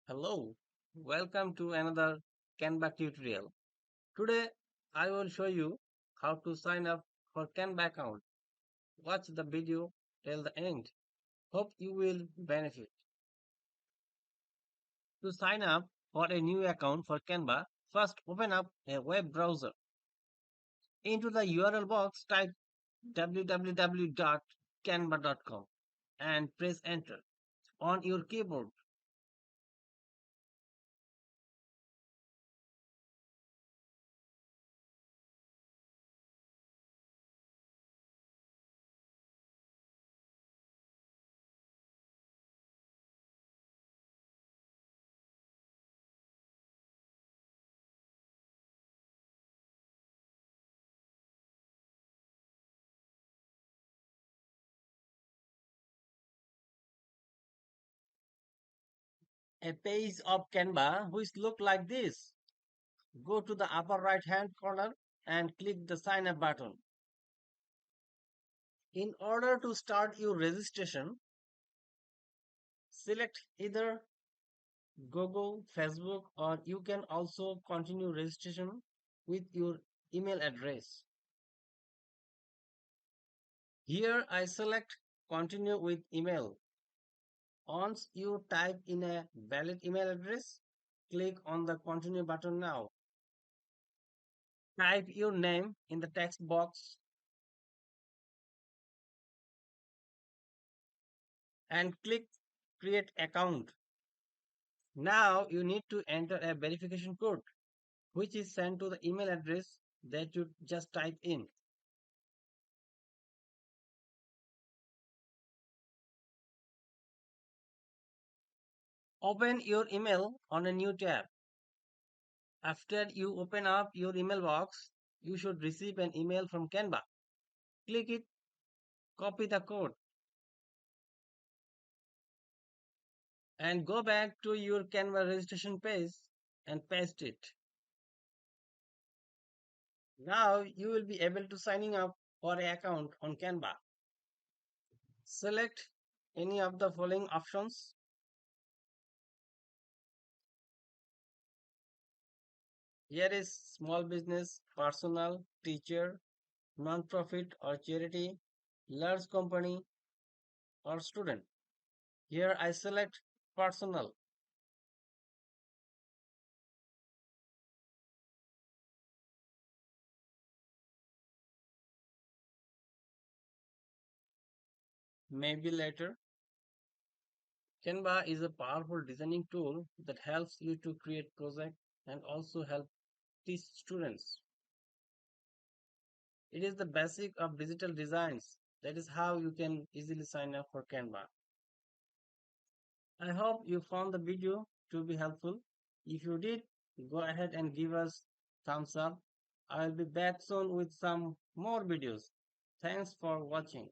Hello, welcome to another Canva tutorial. Today I will show you how to sign up for Canva account. Watch the video till the end. Hope you will benefit. To sign up for a new account for Canva, first open up a web browser. Into the URL box type www.canva.com and press enter on your keyboard. A page of Canva which look like this. Go to the upper right hand corner and click the sign up button. In order to start your registration, select either Google, Facebook, or you can also continue registration with your email address. Here I select continue with email. Once you type in a valid email address, click on the continue button now. Type your name in the text box and click create account. Now you need to enter a verification code which is sent to the email address that you just type in. Open your email on a new tab. After you open up your email box, you should receive an email from Canva. Click it, copy the code, and go back to your Canva registration page and paste it. Now you will be able to signing up for an account on Canva. Select any of the following options. Here is small business, personal, teacher, non-profit or charity, large company or student. Here I select personal. Maybe later. Canva is a powerful designing tool that helps you to create projects and also help teach students. It is the basic of digital designs. That is how you can easily sign up for Canva. I hope you found the video to be helpful. If you did, go ahead and give us thumbs up. I'll be back soon with some more videos. Thanks for watching.